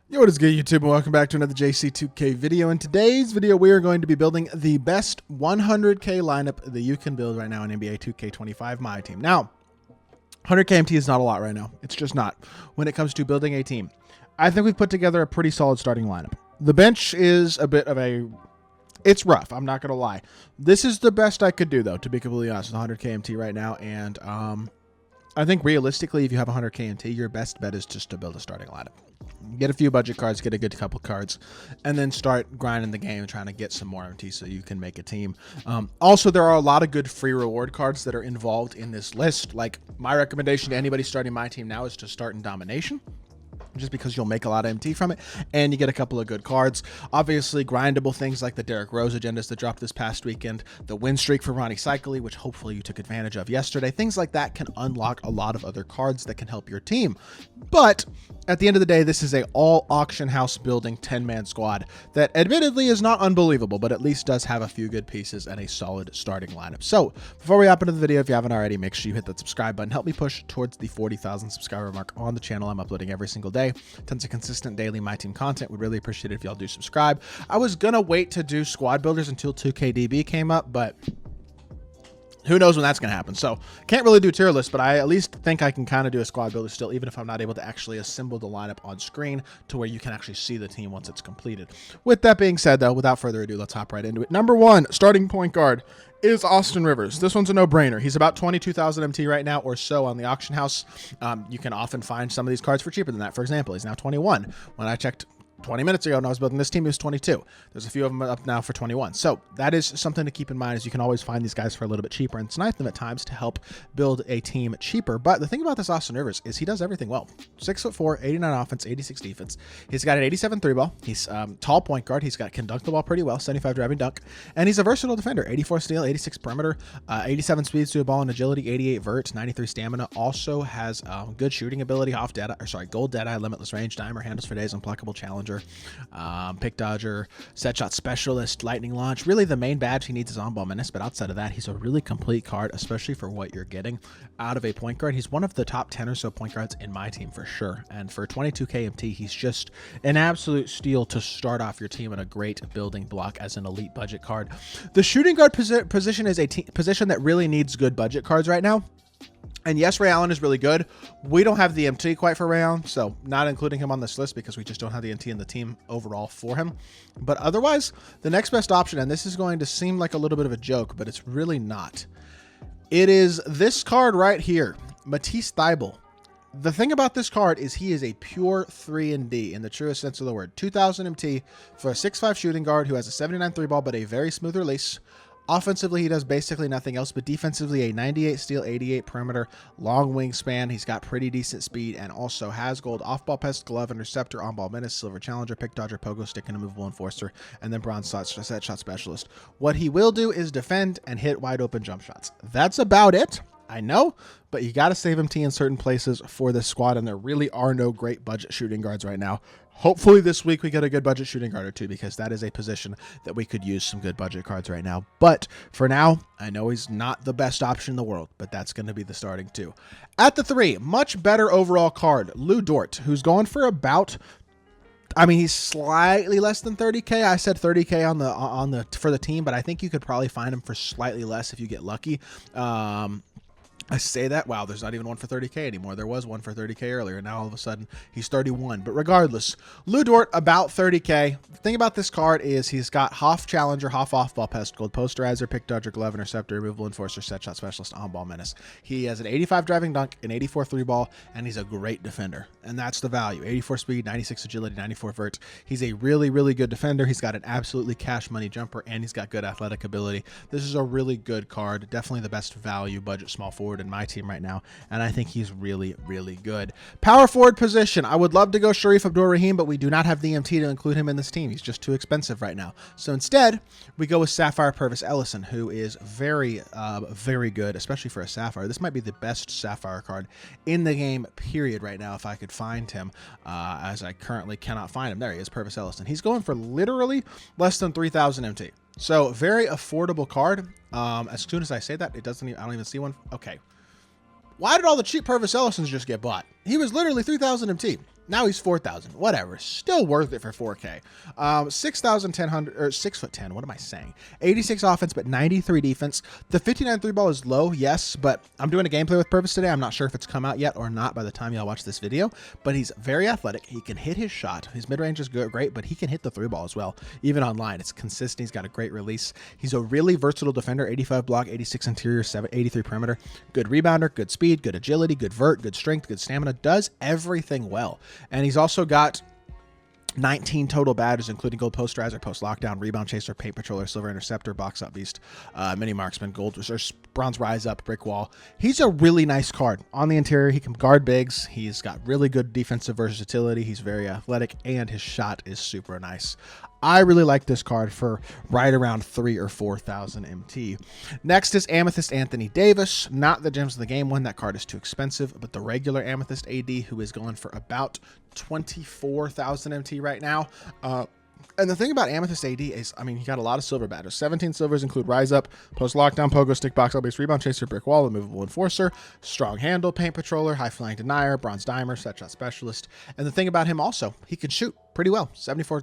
Yo, what is good, YouTube, and welcome back to another JC2K video. In today's video, we are going to be building the best 100K lineup that you can build right now in NBA 2K25 MyTEAM. Now, 100K MT is not a lot right now. It's just not when it comes to building a team. I think we've put together a pretty solid starting lineup. The bench is a bit of a... It's rough, I'm not going to lie. This is the best I could do, though, to be completely honest, with 100K MT right now, and I think realistically, if you have 100K MT, your best bet is just to build a starting lineup. Get a few budget cards, get a good couple cards, and then start grinding the game, trying to get some more MT so you can make a team. Also, there are a lot of good free reward cards that are involved in this list. Like, my recommendation to anybody starting my team now is to start in Domination, just because you'll make a lot of MT from it, and you get a couple of good cards. Obviously, grindable things like the Derrick Rose agendas that dropped this past weekend, the win streak for Ronnie Cycli, which hopefully you took advantage of yesterday. Things like that can unlock a lot of other cards that can help your team. But at the end of the day, this is a all auction house building 10-man squad that admittedly is not unbelievable, but at least does have a few good pieces and a solid starting lineup. So before we hop into the video, if you haven't already, make sure you hit that subscribe button. Help me push towards the 40,000 subscriber mark on the channel. I'm uploading every single day. Tons of consistent daily MyTEAM content. Would really appreciate it if y'all do subscribe. I was gonna wait to do squad builders until 2KDB came up, but who knows when that's gonna happen. So can't really do tier lists, but I at least think I can kind of do a squad builder still, even if I'm not able to actually assemble the lineup on screen to where you can actually see the team once it's completed. With that being said, though, without further ado, let's hop right into it. Number one, starting point guard is Austin Rivers. This one's a no-brainer. He's about 22,000 MT right now or so on the auction house. You can often find some of these cards for cheaper than that. For example, he's now 21. When I checked 20 minutes ago and I was building this team, he was 22. There's a few of them up now for 21. So that is something to keep in mind, is you can always find these guys for a little bit cheaper and snipe them at times to help build a team cheaper. But the thing about this Austin Rivers is he does everything well. 6'4", 89 offense, 86 defense. He's got an 87 3 ball. He's tall point guard. He's can dunk the ball pretty well, 75 driving dunk. And he's a versatile defender, 84 steal, 86 perimeter, 87 speed to a ball and agility, 88 vert, 93 stamina. Also has good shooting ability, gold deadeye, limitless range, dimer, handles for days, unblockable challenger, pick dodger, set shot specialist, lightning launch. Really the main badge he needs is on-ball menace, but outside of that, he's a really complete card, especially for what you're getting out of a point guard. He's one of the top 10 or so point guards in my team for sure, and for 22K MT, he's just an absolute steal to start off your team and a great building block as an elite budget card. The shooting guard position is a position that really needs good budget cards right now. And yes, Ray Allen is really good. We don't have the MT quite for Ray Allen, so not including him on this list because we just don't have the MT in the team overall for him. But otherwise, the next best option, and this is going to seem like a little bit of a joke, but it's really not. It is this card right here, Matisse Thybulle. The thing about this card is he is a pure 3-and-D in the truest sense of the word. 2,000 MT for a 6'5" shooting guard who has a 79 3-ball but a very smooth release. Offensively, he does basically nothing else, but defensively, a 98 steal, 88 perimeter, long wingspan. He's got pretty decent speed and also has gold off-ball pest, glove, interceptor, on-ball menace, silver challenger, pick dodger, pogo stick, and a movable enforcer, and then bronze set shot specialist. What he will do is defend and hit wide open jump shots. That's about it. I know, but you got to save MT in certain places for this squad, and there really are no great budget shooting guards right now. Hopefully this week we get a good budget shooting guard or two, because that is a position that we could use some good budget cards right now. But for now, I know he's not the best option in the world, but that's going to be the starting two. At the 3, much better overall card, Lu Dort, who's going for about... I mean, he's slightly less than 30K. I said 30K for the team, but I think you could probably find him for slightly less if you get lucky. I say that, wow, there's not even one for 30K anymore. There was one for 30K earlier. Now all of a sudden he's 31. But regardless, Lu Dort about 30K. The thing about this card is he's got half challenger, half off-ball pest, gold posterizer, pick dodger, glove, interceptor, removable enforcer, set shot specialist, on-ball menace. He has an 85 driving dunk, an 84 3-ball, and he's a great defender. And that's the value. 84 speed, 96 agility, 94 vert. He's a really, really good defender. He's got an absolutely cash money jumper, and he's got good athletic ability. This is a really good card. Definitely the best value budget small forward in my team right now, and I think he's really, really good. Power forward position, I would love to go Sharif Abdur-Rahim, but we do not have the MT to include him in this team. He's just too expensive right now. So instead, we go with Sapphire Purvis Ellison, who is very, very good, especially for a Sapphire. This might be the best Sapphire card in the game, period, right now, if I could find him, as I currently cannot find him. There he is, Purvis Ellison. He's going for literally less than 3,000 MT. So very affordable card. As soon as I say that, I don't even see one. Okay. Why did all the cheap Purvis Ellisons just get bought? He was literally 3,000 MT. Now he's 4,000. Whatever. Still worth it for 4K. 6,1000 or 6'10". What am I saying? 86 offense, but 93 defense. The 59 three ball is low, yes, but I'm doing a gameplay with purpose today. I'm not sure if it's come out yet or not by the time y'all watch this video, but he's very athletic. He can hit his shot. His mid range is good, great, but he can hit the three ball as well. Even online, it's consistent. He's got a great release. He's a really versatile defender. 85 block, 86 interior, 83 perimeter. Good rebounder, good speed, good agility, good vert, good strength, good stamina. Does everything well. And he's also got 19 total badges, including gold posterizer, post lockdown, rebound chaser, paint patroller, silver interceptor, box out beast, mini marksman, gold or bronze rise up, brick wall. He's a really nice card. On the interior, he can guard bigs. He's got really good defensive versatility. He's very athletic, and his shot is super nice. I really like this card for right around 3,000 or 4,000 MT. Next is Amethyst Anthony Davis. Not the Gems of the Game one. That card is too expensive, but the regular Amethyst AD, who is going for about 24,000 MT right now. And the thing about Amethyst AD is, I mean, he got a lot of silver badges. 17 silvers include Rise Up, Post Lockdown, Pogo Stick, Box Out Base, Rebound Chaser, Brick Wall, Immovable Enforcer, Strong Handle, Paint Patroller, High Flying Denier, Bronze Dimer, Set Shot Specialist. And the thing about him also, he can shoot pretty well. 64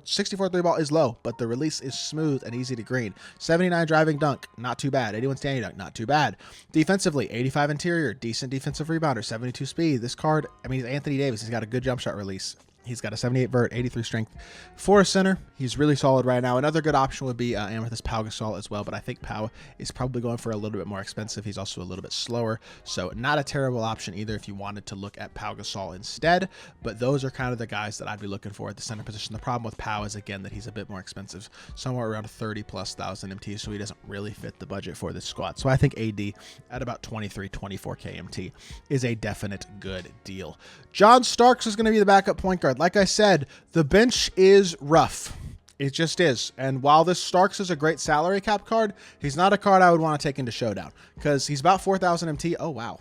three ball is low, but the release is smooth and easy to green. 79 driving dunk, not too bad. 81 standing dunk, not too bad. Defensively, 85 interior, decent defensive rebounder, 72 speed. This card, I mean, he's Anthony Davis. He's got a good jump shot release. He's got a 78 vert, 83 strength. For a center, he's really solid right now. Another good option would be Amethyst Pau Gasol as well, but I think Pau is probably going for a little bit more expensive. He's also a little bit slower, so not a terrible option either if you wanted to look at Pau Gasol instead, but those are kind of the guys that I'd be looking for at the center position. The problem with Pau is, again, that he's a bit more expensive, somewhere around 30,000+ MT, so he doesn't really fit the budget for this squad. So I think AD at about 23, 24K MT is a definite good deal. John Starks is going to be the backup point guard. Like I said, the bench is rough. It just is. And while this Starks is a great salary cap card, he's not a card I would want to take into Showdown because he's about 4,000 MT. Oh, wow.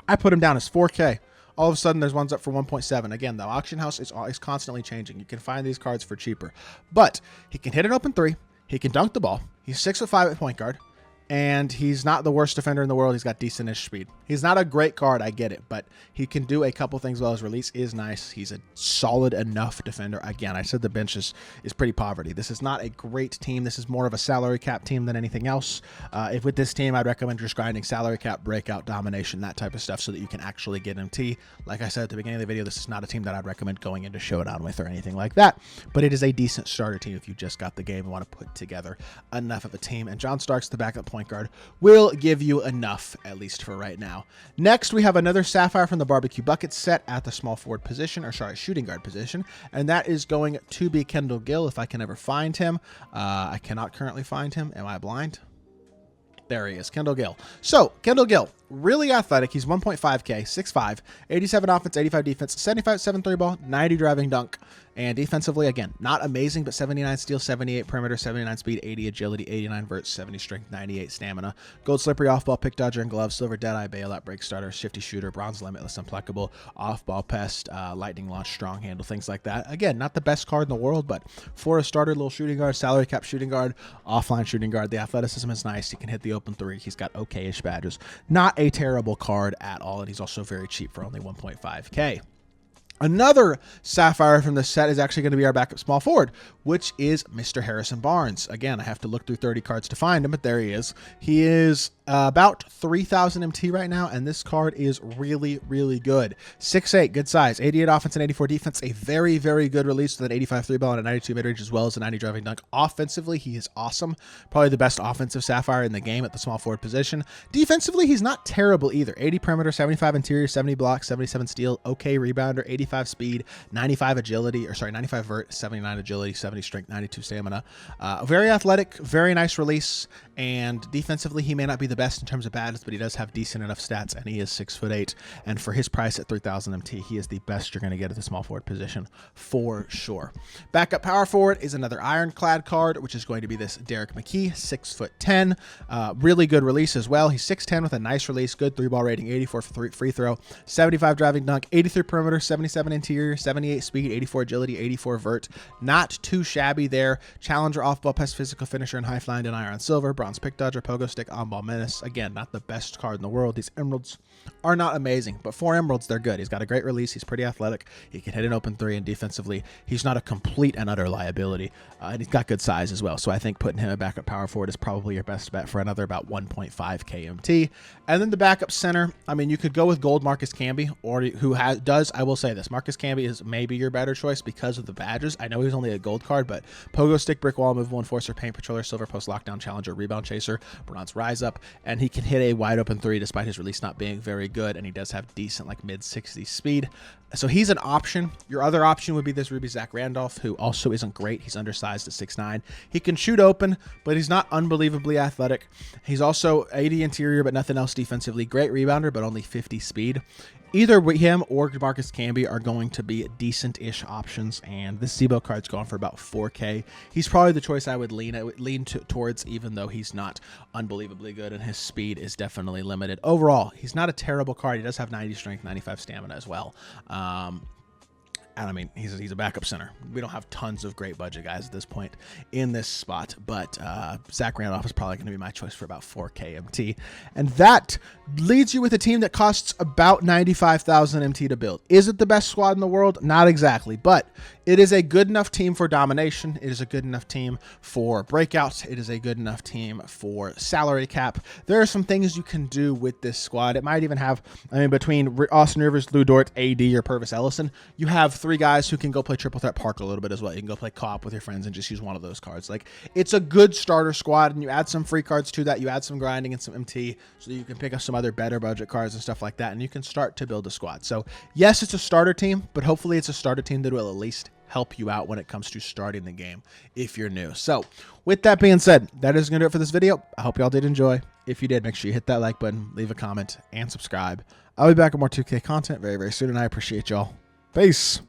I put him down as 4K. All of a sudden, there's ones up for 1.7. Again, the auction house is constantly changing. You can find these cards for cheaper. But he can hit an open three. He can dunk the ball. He's 6'5" at point guard. And he's not the worst defender in the world. He's got decent-ish speed. He's not a great card, I get it, but he can do a couple things well. His release is nice. He's a solid enough defender. Again, I said the bench is pretty poverty. This is not a great team. This is more of a salary cap team than anything else. If with this team, I'd recommend just grinding salary cap, breakout, domination, that type of stuff so that you can actually get MT. Like I said at the beginning of the video, this is not a team that I'd recommend going into Showdown with or anything like that, but it is a decent starter team if you just got the game and want to put together enough of a team. And John Starks, the backup point guard, will give you enough, at least for right now. Next, we have another Sapphire from the Barbecue Bucket set at the small forward position, or sorry, shooting guard position, and that is going to be Kendall Gill, if I can ever find him. I cannot currently find him. Am I blind? There he is, Kendall Gill. So, Kendall Gill, really athletic. He's 1.5K, 6'5", 87 offense, 85 defense, 75 7-3 ball, 90 driving dunk. And defensively, again, not amazing, but 79 steal, 78 perimeter, 79 speed, 80 agility, 89 vert, 70 strength, 98 stamina. Gold slippery off-ball, pick dodger and glove, silver deadeye, bailout, break starter, shifty shooter, bronze limitless, implacable, off-ball pest, lightning launch, strong handle, things like that. Again, not the best card in the world, but for a starter, little shooting guard, salary cap shooting guard, offline shooting guard, the athleticism is nice. He can hit the open three. He's got okay-ish badges. Not a terrible card at all, and he's also very cheap for only 1.5K. Another Sapphire from the set is actually going to be our backup small forward, which is Mr. Harrison Barnes. Again, I have to look through 30 cards to find him, but there he is. He is about 3,000 MT right now, and this card is really, really good. 6'8", good size, 88 offense and 84 defense, a very, very good release with an 85 3 ball and a 92 mid-range, as well as a 90 driving dunk. Offensively, he is awesome. Probably the best offensive Sapphire in the game at the small forward position. Defensively, he's not terrible either. 80 perimeter, 75 interior, 70 block, 77 steal, okay rebounder, 85 speed, 95 agility, or sorry, 95 vert, 79 agility, 70 strength, 92 stamina. Very athletic, very nice release, and defensively, he may not be the best in terms of badges, but he does have decent enough stats, and he is 6'8", and for his price at 3,000 MT, he is the best you're going to get at the small forward position for sure. Backup power forward is another ironclad card, which is going to be this Derek McKee, 6'10", really good release as well. He's 6'10" with a nice release, good 3-ball rating, 84 for free throw, 75 driving dunk, 83 perimeter, 77 77 interior, 78 speed, 84 agility, 84 vert. Not too shabby there. Challenger, off-ball pest, physical finisher, and high flying denier on silver. Bronze pick dodger, pogo stick, on-ball menace. Again, not the best card in the world. These emeralds are not amazing, but 4 emeralds, they're good. He's got a great release. He's pretty athletic. He can hit an open 3, and defensively, he's not a complete and utter liability. And he's got good size as well. So I think putting him at backup power forward is probably your best bet for another about 1.5 KMT. And then the backup center, I mean, you could go with gold Marcus Camby, or I will say this, Marcus Camby is maybe your better choice because of the badges. I know he's only a gold card, but pogo stick, brick wall, movable enforcer, paint patroller, silver post lockdown challenger, rebound chaser, bronze rise up, and he can hit a wide open 3 despite his release not being very good, and he does have decent like mid 60s speed. So he's an option. Your other option would be this Ruby Zach Randolph, who also isn't great. He's undersized at 6'9". He can shoot open, but he's not unbelievably athletic. He's also 80 interior, but nothing else defensively. Great rebounder, but only 50 speed. Either him or Marcus Camby are going to be decent-ish options, and this Zebo card's going for about 4K. He's probably the choice I would lean towards, even though he's not unbelievably good, and his speed is definitely limited. Overall, he's not a terrible card. He does have 90 strength, 95 stamina as well. And I mean, he's a backup center. We don't have tons of great budget guys at this point in this spot, but Zach Randolph is probably going to be my choice for about 4K MT. And that leads you with a team that costs about 95,000 MT to build. Is it the best squad in the world? Not exactly, but it is a good enough team for domination. It is a good enough team for breakouts. It is a good enough team for salary cap. There are some things you can do with this squad. It might even have, I mean, between Austin Rivers, Lou Dort, AD, or Purvis Ellison, you have 3 guys who can go play triple threat park a little bit as well. You can go play co-op with your friends and just use one of those cards. Like, it's a good starter squad, and you add some free cards to that. You add some grinding and some MT so that you can pick up some other better budget cards and stuff like that, and you can start to build a squad. So yes, it's a starter team, but hopefully it's a starter team that will at least help you out when it comes to starting the game if you're new. So with that being said, that is going to do it for this video. I hope y'all did enjoy. If you did, make sure you hit that like button, leave a comment, and subscribe. I'll be back with more 2K content very, very soon, and I appreciate y'all. Peace.